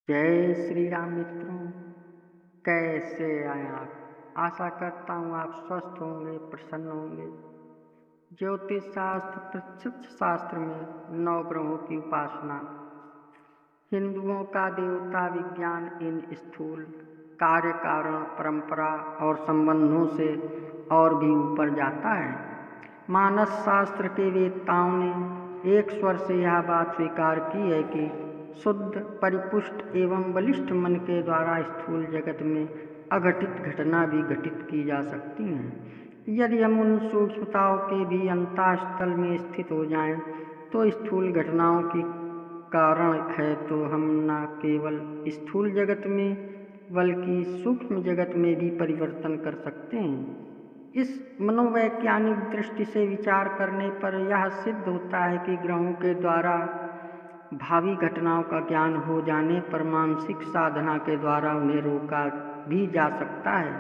जय श्री राम मित्रों, कैसे हैं आप। आशा करता हूँ आप स्वस्थ होंगे, प्रसन्न होंगे। ज्योतिष शास्त्र प्रत्यक्ष शास्त्र में नवग्रहों की उपासना हिंदुओं का देवता विज्ञान इन स्थूल कार्य कारण परंपरा और संबंधों से और भी ऊपर जाता है। मानस शास्त्र के वेत्ताओं ने एक स्वर से यह बात स्वीकार की है कि शुद्ध परिपुष्ट एवं बलिष्ठ मन के द्वारा स्थूल जगत में अघटित घटना भी घटित की जा सकती हैं। यदि हम उन सूक्ष्मताओं के भी अंतःस्थल में स्थित हो जाएं, तो स्थूल घटनाओं की कारण है तो हम न केवल स्थूल जगत में बल्कि सूक्ष्म जगत में भी परिवर्तन कर सकते हैं। इस मनोवैज्ञानिक दृष्टि से विचार करने पर यह सिद्ध होता है कि ग्रहों के द्वारा भावी घटनाओं का ज्ञान हो जाने पर मानसिक साधना के द्वारा उन्हें रोका भी जा सकता है।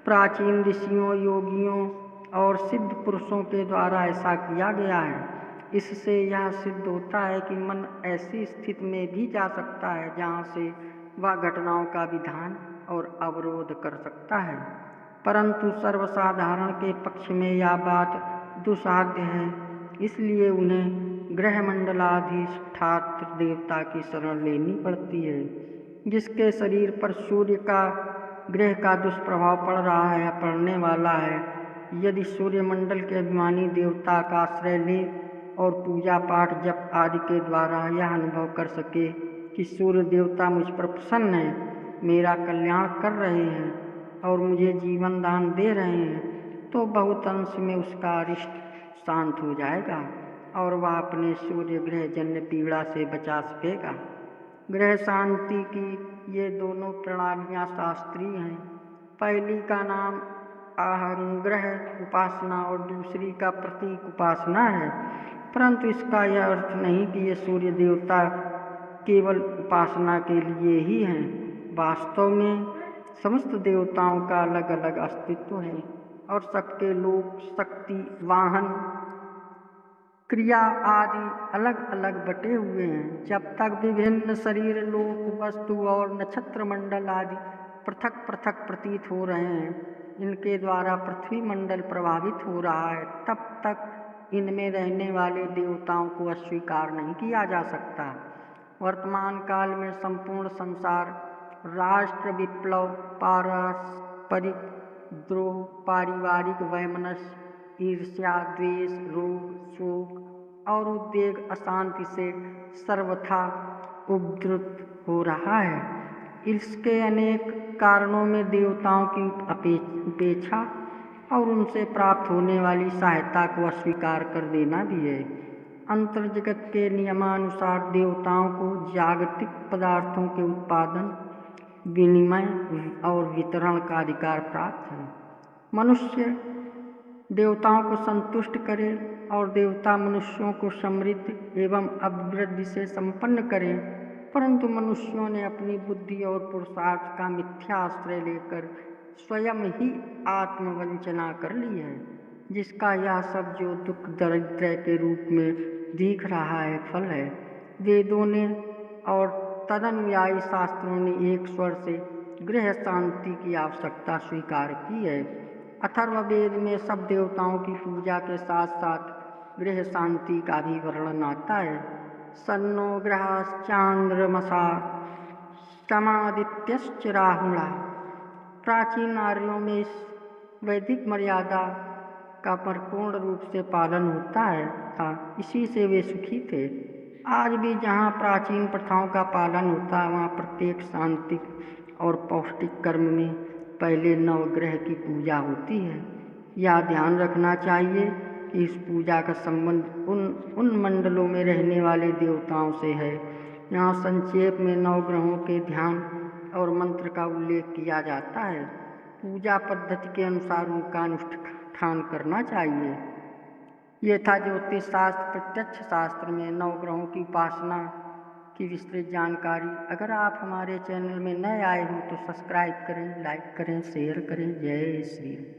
प्राचीन ऋषियों, योगियों और सिद्ध पुरुषों के द्वारा ऐसा किया गया है। इससे यह सिद्ध होता है कि मन ऐसी स्थिति में भी जा सकता है जहाँ से वह घटनाओं का विधान और अवरोध कर सकता है, परंतु सर्वसाधारण के पक्ष में यह बात दुस्साध्य है। इसलिए उन्हें ग्रहमंडलाधिष्ठात्र देवता की शरण लेनी पड़ती है, जिसके शरीर पर सूर्य का ग्रह का दुष्प्रभाव पड़ रहा है या पड़ने वाला है। यदि सूर्यमंडल के अभिमानी देवता का आश्रय ले और पूजा पाठ जप आदि के द्वारा यह अनुभव कर सके कि सूर्य देवता मुझ पर प्रसन्न है, मेरा कल्याण कर रहे हैं और मुझे जीवन दान दे रहे हैं, तो बहुत अंश में उसका अरिष्ट शांत हो जाएगा और वह अपने सूर्य ग्रह जन्य पीड़ा से बचा सकेगा। ग्रह शांति की ये दोनों प्रणालियाँ शास्त्रीय हैं। पहली का नाम आहंग्रह उपासना और दूसरी का प्रतीक उपासना है, परंतु इसका यह अर्थ नहीं कि ये सूर्य देवता केवल उपासना के लिए ही हैं। वास्तव में समस्त देवताओं का अलग अलग अस्तित्व है और सबके लोक, शक्ति, वाहन, क्रिया आदि अलग अलग बटे हुए हैं। जब तक विभिन्न शरीर, लोक, वस्तु और नक्षत्र मंडल आदि पृथक पृथक प्रतीत हो रहे हैं, इनके द्वारा पृथ्वी मंडल प्रभावित हो रहा है, तब तक इनमें रहने वाले देवताओं को अस्वीकार नहीं किया जा सकता। वर्तमान काल में संपूर्ण संसार राष्ट्र विप्लव, पारस्परिक द्रोह, पारिवारिक वैमनस्य, ईर्ष्या, द्वेष, रोग, शोक और उद्वेग, अशांति से सर्वथा उद्धृत हो रहा है। इसके अनेक कारणों में देवताओं की उपेक्षा और उनसे प्राप्त होने वाली सहायता को अस्वीकार कर देना भी है। अंतर्जगत के नियमानुसार देवताओं को जागतिक पदार्थों के उत्पादन, विनिमय और वितरण का अधिकार प्राप्त है। मनुष्य देवताओं को संतुष्ट करे और देवता मनुष्यों को समृद्ध एवं अभिवृद्धि से संपन्न करें, परंतु मनुष्यों ने अपनी बुद्धि और पुरुषार्थ का मिथ्या आश्रय लेकर स्वयं ही आत्मवंचना कर ली है, जिसका यह सब जो दुख दरिद्र के रूप में दिख रहा है फल है। वेदों ने और तदनुयायी शास्त्रों ने एक स्वर से गृह शांति की आवश्यकता स्वीकार की है। अथर्ववेद में सब देवताओं की पूजा के साथ साथ गृह शांति का भी वर्णन आता है। सन्नो ग्रहाश्चांद्रमसा समादित्यश्च राहुणा। प्राचीन आर्यों में इस वैदिक मर्यादा का परिपूर्ण रूप से पालन होता है था, इसी से वे सुखी थे। आज भी जहाँ प्राचीन प्रथाओं का पालन होता है, वहाँ प्रत्येक शांतिक और पौष्टिक कर्म में पहले नवग्रह की पूजा होती है। यह ध्यान रखना चाहिए कि इस पूजा का संबंध उन मंडलों में रहने वाले देवताओं से है। यहाँ संक्षेप में नवग्रहों के ध्यान और मंत्र का उल्लेख किया जाता है। पूजा पद्धति के अनुसार उनका अनुष्ठान करना चाहिए। ये था ज्योतिष शास्त्र प्रत्यक्ष शास्त्र में नवग्रहों की उपासना की विस्तृत जानकारी। अगर आप हमारे चैनल में नए आए हो तो सब्सक्राइब करें, लाइक करें, शेयर करें। जय श्री राम।